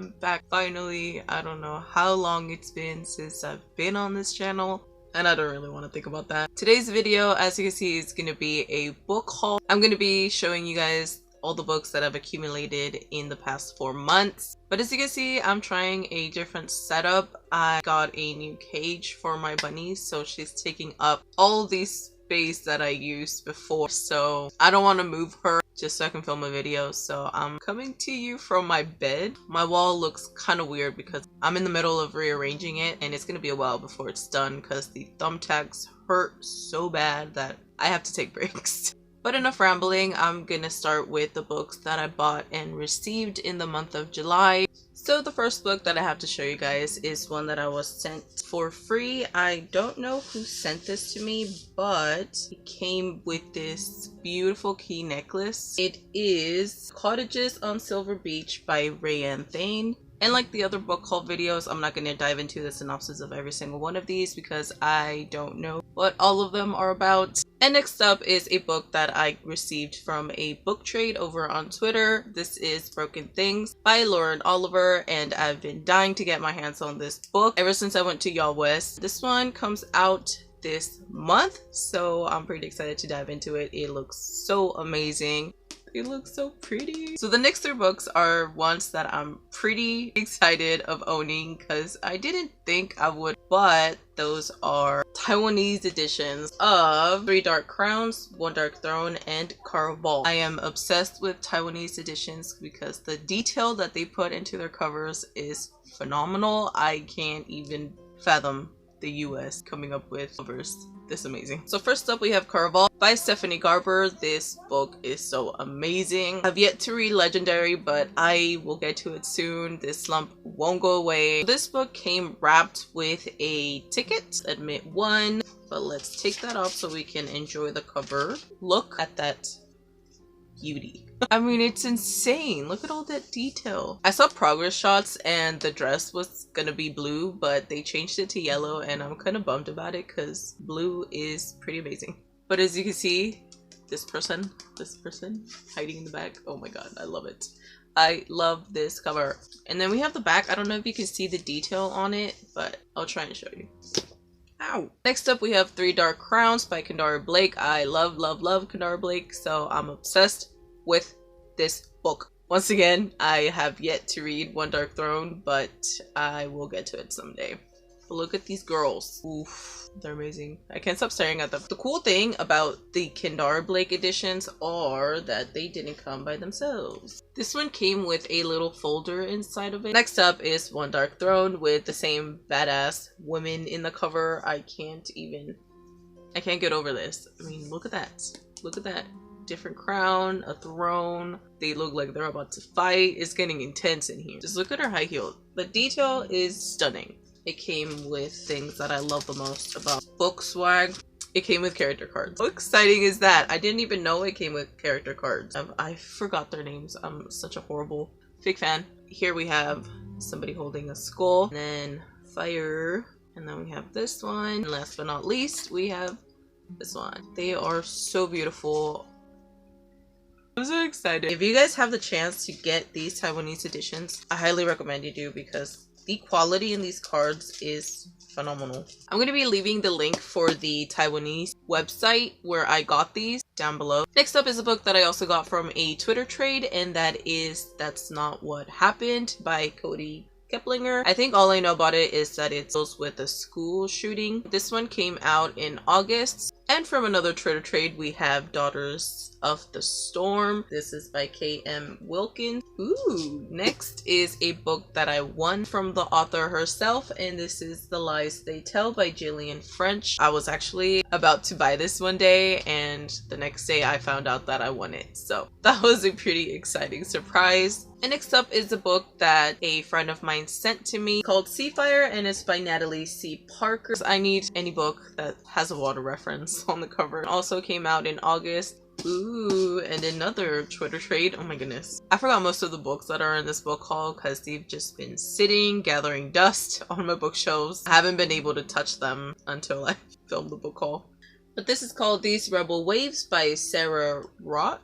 I'm back finally. I don't know how long it's been since I've been on this channel, and I don't really want to think about that. Today's video, as you can see, is going to be a book haul. I'm going to be showing you guys all the books that I've accumulated in the past 4 months. But as you can see, I'm trying a different setup. I got a new cage for my bunny, so she's taking up all the space that I used before. So I don't want to move her just so I can film a video. So I'm coming to you from my bed. My wall looks kind of weird because I'm in the middle of rearranging it, and it's going to be a while before it's done because the thumbtacks hurt so bad that I have to take breaks. But enough rambling, I'm gonna start with the books that I bought and received in the month of July. So the first book that I have to show you guys is one that I was sent for free. I don't know who sent this to me, but it came with this beautiful key necklace. It is Cottages on Silver Beach by Rayanne Thane. And like the other book haul videos, I'm not going to dive into the synopsis of every single one of these because I don't know what all of them are about. And next up is a book that I received from a book trade over on Twitter. This is Broken Things by Lauren Oliver, and I've been dying to get my hands on this book ever since I went to Y'all West. This one comes out this month, so I'm pretty excited to dive into it. It looks so amazing. It looks so pretty. So the next 3 books are ones that I'm pretty excited of owning because I didn't think I would, but those are Taiwanese editions of 3 Dark Crowns, 1 Dark Throne, and Caraval. I am obsessed with Taiwanese editions because the detail that they put into their covers is phenomenal. I can't even fathom the US coming up with covers this amazing. So first up we have Caraval by Stephanie Garber. This book is so amazing. I've yet to read Legendary, but I will get to it soon. This slump won't go away. This book came wrapped with a ticket, admit 1, but let's take that off so we can enjoy the cover. Look at that beauty. I mean, it's insane. Look at all that detail. I saw progress shots and the dress was gonna be blue, but they changed it to yellow, and I'm kind of bummed about it because blue is pretty amazing. But as you can see, this person hiding in the back, oh my god, I love it. I love this cover. And then we have the back. I don't know if you can see the detail on it, but I'll try and show you. Ow. Next up we have 3 Dark Crowns by Kendara Blake. I love Kendara Blake, so I'm obsessed with this book. Once again, I have yet to read 1 Dark Throne, but I will get to it someday. But look at these girls. Oof, they're amazing. I can't stop staring at them. The cool thing about the Kendara Blake editions are that they didn't come by themselves. This one came with a little folder inside of it. Next up is 1 Dark Throne with the same badass women in the cover. I can't get over this. I mean, look at that. Look at that. Different crown, a throne. They look like they're about to fight. It's getting intense in here. Just look at her high heel. The detail is stunning. It came with things that I love the most about book swag. It came with character cards. How exciting is that? I didn't even know it came with character cards. I forgot their names. I'm such a horrible fake fan. Here we have somebody holding a skull, and then fire, and then we have this one. And last but not least, we have this one. They are so beautiful. I'm so excited. If you guys have the chance to get these Taiwanese editions, I highly recommend you do because the quality in these cards is phenomenal. I'm going to be leaving the link for the Taiwanese website where I got these down below. Next up is a book that I also got from a Twitter trade, and that is That's Not What Happened by Cody Keplinger. I think all I know about it is that it deals with a school shooting. This one came out in August. And from another Twitter trade, we have Daughters of the Storm. This is by K.M. Wilkins. Ooh, next is a book that I won from the author herself, and this is The Lies They Tell by Jillian French. I was actually about to buy this one day, and the next day I found out that I won it. So that was a pretty exciting surprise. And next up is a book that a friend of mine sent to me called Seafire, and it's by Natalie C. Parker. I need any book that has a water reference on the cover. It also came out in August. Ooh, and another Twitter trade. Oh my goodness. I forgot most of the books that are in this book haul because they've just been sitting, gathering dust on my bookshelves. I haven't been able to touch them until I filmed the book haul. But this is called These Rebel Waves by Sarah Roch.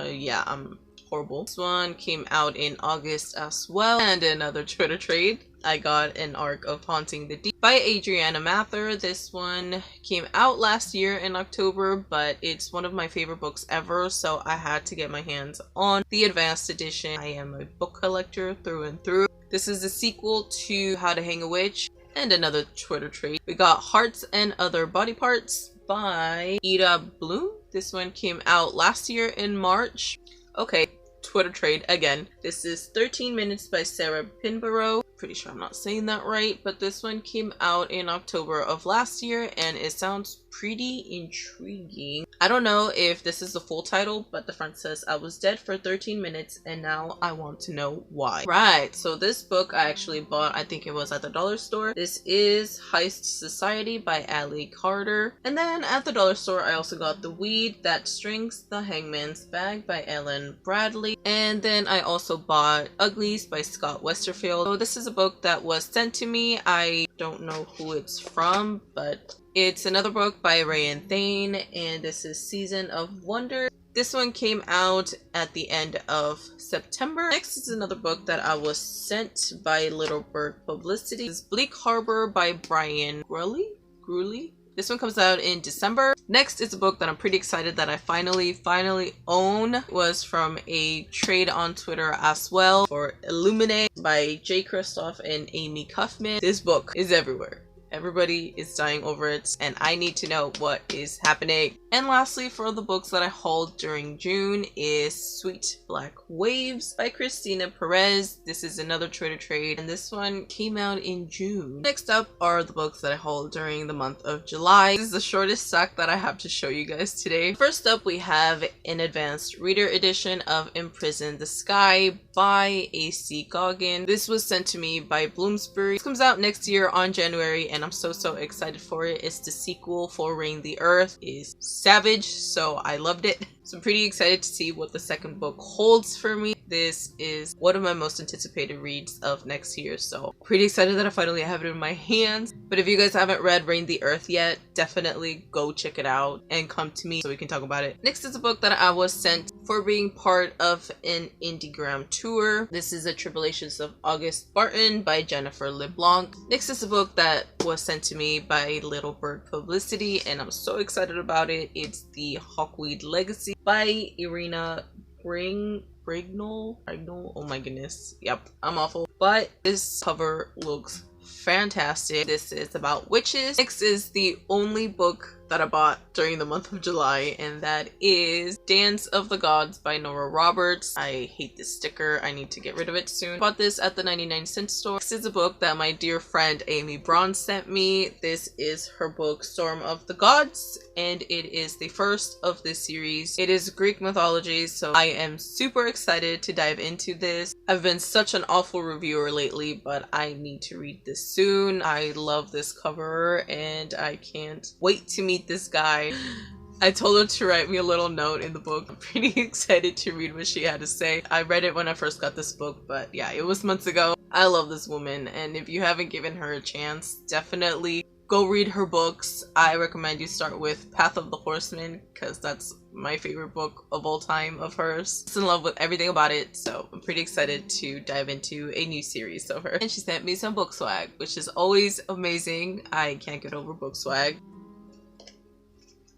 Yeah, I'm horrible. This one came out in August as well. And another Twitter trade, I got an arc of Haunting the Deep by Adriana Mather. This one came out last year in October, but it's one of my favorite books ever, so I had to get my hands on the advanced edition. I am a book collector through and through. This is the sequel to How to Hang a Witch. And another Twitter trade, we got Hearts and Other Body Parts by Ida Bloom. This one came out last year in March. Okay, Twitter trade again. This is 13 Minutes by Sarah Pinborough. Pretty sure I'm not saying that right, but this one came out in October of last year and it sounds pretty intriguing. I don't know if this is the full title, but the front says, I was dead for 13 minutes and now I want to know why. Right, so this book I actually bought, I think it was at the dollar store. This is Heist Society by Ali Carter. And then at the dollar store I also got The Weed That Strings the Hangman's Bag by Ellen Bradley. And then I also bought Uglies by Scott Westerfield. So this is a book that was sent to me. I don't know who it's from, but it's another book by Rayanne Thane, and this is Season of Wonder. This one came out at the end of September. Next is another book that I was sent by Little Bird Publicity. This is Bleak Harbor by Brian Gruley. This one comes out in December. Next is a book that I'm pretty excited that I finally own. It was from a trade on Twitter as well, for Illuminate by Jay Kristoff and Amy Kaufman. This book is everywhere. Everybody is dying over it, and I need to know what is happening. And lastly, for the books that I hauled during June is Sweet Black Waves by Christina Perez. This is another Trader trade, and this one came out in June. Next up are the books that I hauled during the month of July. This is the shortest stack that I have to show you guys today. First up, we have an advanced reader edition of Imprison the Sky by A.C. Goggin. This was sent to me by Bloomsbury. This comes out next year on January, and I'm so excited for it. It's the sequel for Reign the Earth. Is savage, so I loved it. So I'm pretty excited to see what the second book holds for me. This is one of my most anticipated reads of next year, so pretty excited that I finally have it in my hands. But if you guys haven't read Reign the Earth yet, definitely go check it out and come to me so we can talk about it. Next is a book that I was sent for being part of an Indiegram tour. This is The Tribulations of August Barton by Jennifer LeBlanc. Next is a book that was sent to me by Little Bird Publicity, and I'm so excited about it. It's The Hawkweed Legacy by Irina Brignol. Oh my goodness. Yep, I'm awful. But this cover looks fantastic. This is about witches. Next is the only book that I bought during the month of July, and that is Dance of the Gods by Nora Roberts. I hate this sticker. I need to get rid of it soon. Bought this at the 99-cent store. This is a book that my dear friend Amy Braun sent me. This is her book Storm of the Gods, and it is the first of this series. It is Greek mythology, so I am super excited to dive into this. I've been such an awful reviewer lately, but I need to read this soon. I love this cover, and I can't wait to meet this guy. I told her to write me a little note in the book. I'm pretty excited to read what she had to say. I read it when I first got this book, but yeah, it was months ago. I love this woman, and if you haven't given her a chance, definitely go read her books. I recommend you start with Path of the Horseman, because that's my favorite book of all time of hers. I'm in love with everything about it, so I'm pretty excited to dive into a new series of her. And she sent me some book swag, which is always amazing. I can't get over book swag.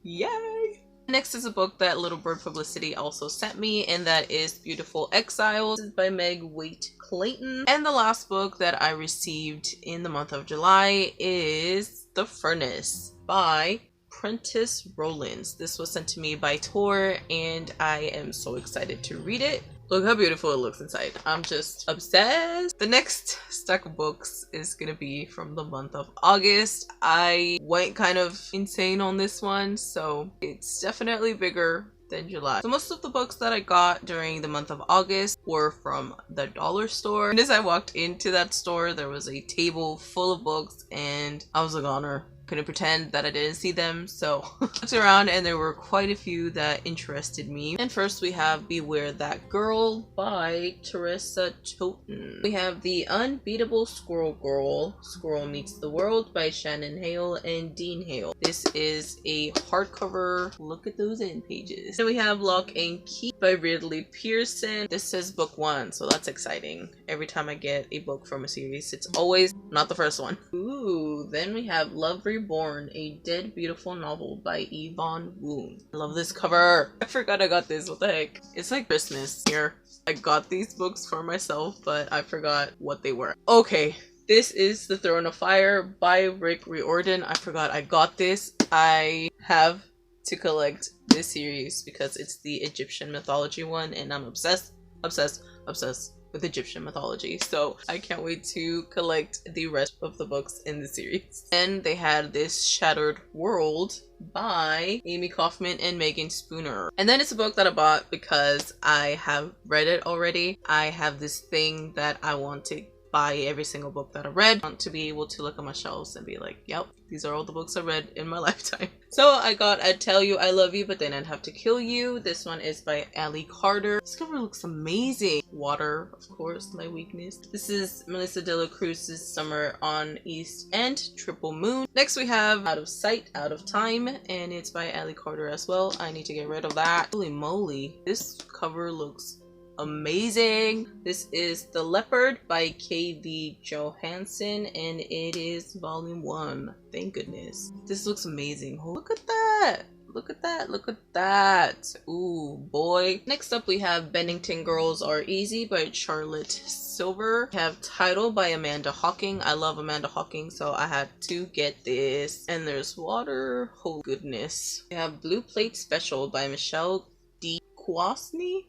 Yay! Next is a book that Little Bird Publicity also sent me, and that is Beautiful Exiles by Meg Waite Clayton. And the last book that I received in the month of July is The Furnace by Prentice Rollins. This was sent to me by Tor, and I am so excited to read it. Look how beautiful it looks inside. I'm just obsessed. The next stack of books is gonna be from the month of August. I went kind of insane on this one, so it's definitely bigger than July. So most of the books that I got during the month of August were from the dollar store. And as I walked into that store, there was a table full of books, and I was a goner. Couldn't pretend that I didn't see them, so looked around and there were quite a few that interested me. And first we have Beware That Girl by Teresa Toten. We have The Unbeatable Squirrel Girl, Squirrel Meets the World by Shannon Hale and Dean Hale. This is a hardcover. Look at those end pages. Then we have Lock and Key by Ridley Pearson. This says book 1, so that's exciting. Every time I get a book from a series, it's always not the first one. Ooh, then we have Love Reborn, a Dead Beautiful novel by Yvonne Woon. I love this cover. I forgot I got this. What the heck? It's like Christmas here. I got these books for myself, but I forgot what they were. Okay, this is The Throne of Fire by Rick Riordan. I forgot I got this. I have to collect this series because it's the Egyptian mythology one, and I'm obsessed with Egyptian mythology, so I can't wait to collect the rest of the books in the series. And they had this Shattered World by Amy Kaufman and Megan Spooner. And then it's a book that I bought because I have read it already. I have this thing that I want to buy every single book that I read. I want to be able to look at my shelves and be like, yep, these are all the books I read in my lifetime. So I got I'd Tell You I Love You, But Then I'd Have to Kill You. This one is by Allie Carter. This cover looks amazing. Water, of course, my weakness. This is Melissa De La Cruz's Summer on East End, Triple Moon. Next we have Out of Sight, Out of Time, and it's by Allie Carter as well. I need to get rid of that. Holy moly, this cover looks amazing. This is The Leopard by K.V. Johansson, and it is volume 1. Thank goodness. This looks amazing. Oh, look at that. Look at that. Look at that. Ooh, boy. Next up we have Bennington Girls Are Easy by Charlotte Silver. We have Title by Amanda Hawking. I love Amanda Hawking, so I had to get this. And there's Water. Oh goodness. We have Blue Plate Special by Michelle D. Kwasny.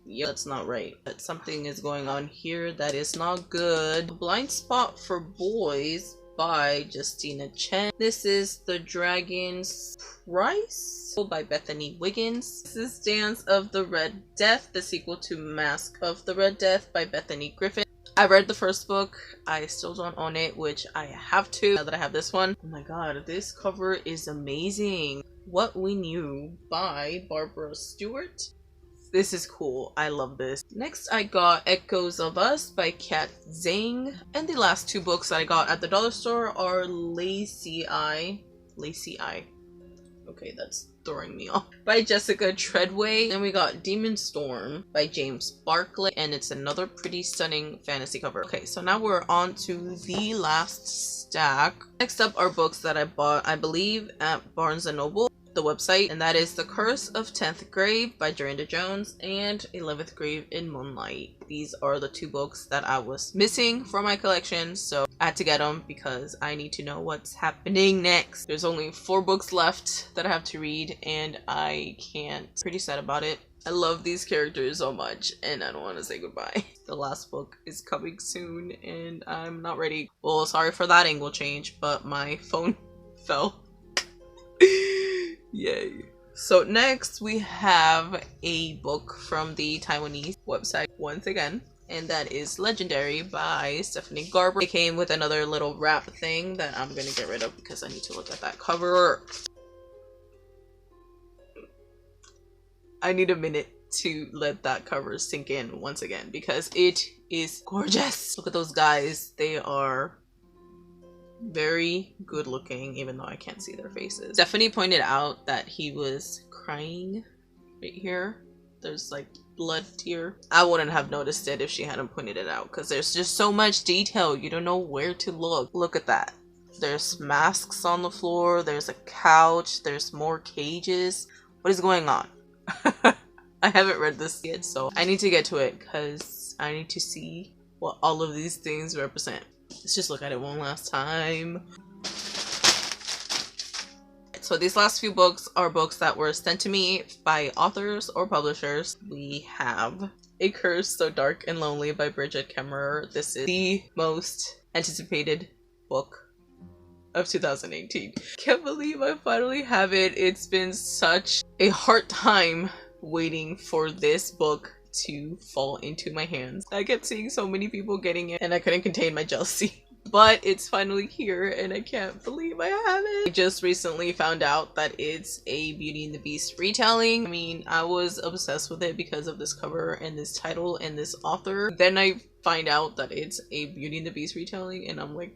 Yeah, that's not right. But something is going on here that is not good. Blind Spot for Boys by Justina Chen. This is The Dragon's Price by Bethany Wiggins. This is Dance of the Red Death, the sequel to Mask of the Red Death by Bethany Griffin. I read the first book. I still don't own it, which I have to now that I have this one. Oh my god, this cover is amazing. What We Knew by Barbara Stewart. This is cool. I love this. Next, I got Echoes of Us by Kat Zhang. And the last two books that I got at the dollar store are Lazy Eye. Okay, that's throwing me off. By Jessica Treadway. And we got Demon Storm by James Barclay. And it's another pretty stunning fantasy cover. Okay, so now we're on to the last stack. Next up are books that I bought, I believe, at Barnes & Noble, the website, and that is The Curse of 10th Grave by Jorinda Jones and 11th Grave in Moonlight. These are the two books that I was missing from my collection, so I had to get them because I need to know what's happening next. There's only 4 books left that I have to read, and I can't. Pretty sad about it. I love these characters so much, and I don't want to say goodbye. The last book is coming soon, and I'm not ready. Well, sorry for that angle change, but my phone fell. Yay. So next we have a book from the Taiwanese website once again, and that is Legendary by Stephanie Garber. It came with another little wrap thing that I'm gonna get rid of because I need to look at that cover. I need a minute to let that cover sink in once again because it is gorgeous. Look at those guys. They are very good looking, even though I can't see their faces. Stephanie pointed out that he was crying right here. There's like blood tear. I wouldn't have noticed it if she hadn't pointed it out because there's just so much detail. You don't know where to look. Look at that. There's masks on the floor. There's a couch. There's more cages. What is going on? I haven't read this yet, so I need to get to it because I need to see what all of these things represent. Let's just look at it one last time. So these last few books are books that were sent to me by authors or publishers. We have A Curse So Dark and Lonely by Bridget Kemmerer. This is the most anticipated book of 2018. Can't believe I finally have it. It's been such a hard time waiting for this book to fall into my hands. I kept seeing so many people getting it and I couldn't contain my jealousy. but it's finally here and I can't believe I have it. I just recently found out that it's a Beauty and the Beast retelling. I mean, I was obsessed with it because of this cover and this title and this author. Then I find out that it's a Beauty and the Beast retelling and I'm like,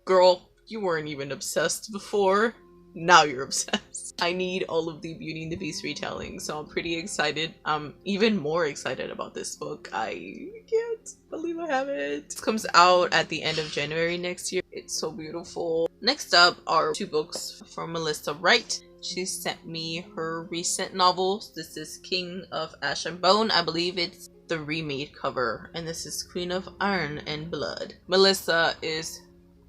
girl, you weren't even obsessed before. Now you're obsessed. I need all of the Beauty and the Beast retellings, so I'm pretty excited. I'm even more excited about this book. I can't believe I have it. This comes out at the end of January next year. It's so beautiful. Next up are 2 books from Melissa Wright. She sent me her recent novels. This is King of Ash and Bone. I believe it's the remade cover, and this is Queen of Iron and Blood. Melissa is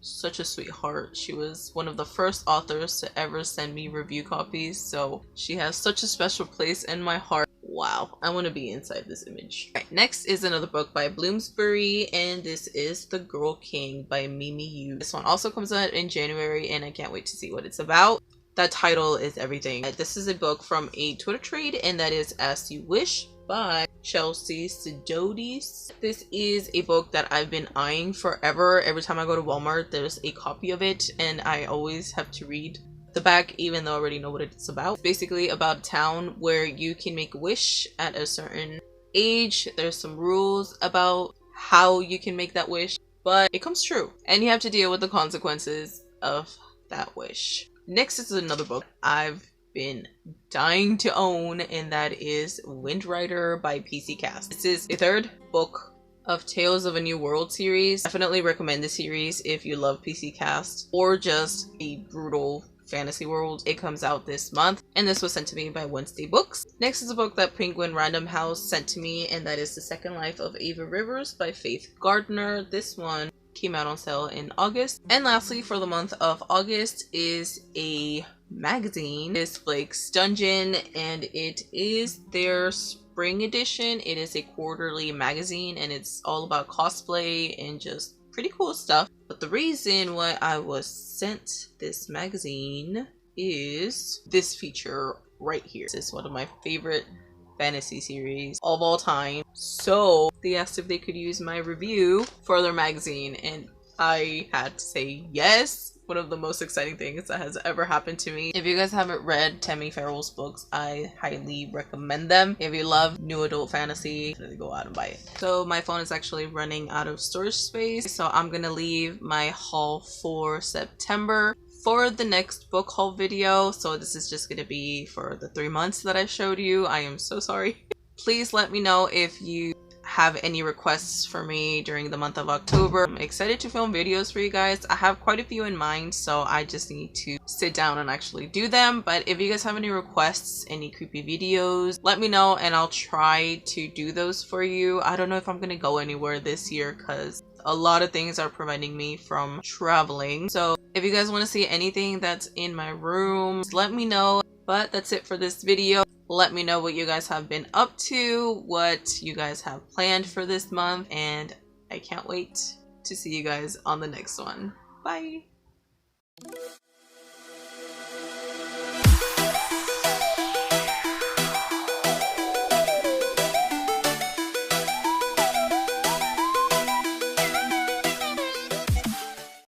such a sweetheart. She was one of the first authors to ever send me review copies, so she has such a special place in my heart. Wow, I want to be inside this image. Right, next is another book by Bloomsbury, and this is The Girl King by Mimi Yu. This one also comes out in January, and I can't wait to see what it's about. That title is everything. This is a book from a Twitter trade, and that is As You Wish by Chelsea Sidoti. This is a book that I've been eyeing forever. Every time I go to Walmart, there's a copy of it, and I always have to read the back even though I already know what it's about. It's basically about a town where you can make a wish at a certain age. There's some rules about how you can make that wish, but it comes true, and you have to deal with the consequences of that wish. Next is another book I've been dying to own, and that is Windrider by PC Cast. This is the 3rd book of Tales of a New World series. Definitely recommend the series if you love PC Cast or just a brutal fantasy world. It comes out this month, and this was sent to me by Wednesday Books. Next is a book that Penguin Random House sent to me, and that is The Second Life of Ava Rivers by Faith Gardner. This one came out on sale in August. And lastly, for the month of August is a magazine. It's Blake's Dungeon, and it is their spring edition. It is a quarterly magazine, and it's all about cosplay and just pretty cool stuff. But the reason why I was sent this magazine is this feature right here. This is one of my favorite fantasy series of all time, so they asked if they could use my review for their magazine, and I had to say yes. One of the most exciting things that has ever happened to me. If you guys haven't read Tammy Farrell's books, I highly recommend them. If you love new adult fantasy, really go out and buy it. So my phone is actually running out of storage space, so I'm gonna leave my haul for September for the next book haul video. So this is just gonna be for the 3 months that I showed you. I am so sorry. Please let me know if you have any requests for me during the month of October. I'm excited to film videos for you guys. I have quite a few in mind, so I just need to sit down and actually do them. But if you guys have any requests, any creepy videos, let me know and I'll try to do those for you. I don't know if I'm gonna go anywhere this year because a lot of things are preventing me from traveling. So if you guys want to see anything that's in my room, let me know. But that's it for this video. Let me know what you guys have been up to, what you guys have planned for this month, and I can't wait to see you guys on the next one. Bye!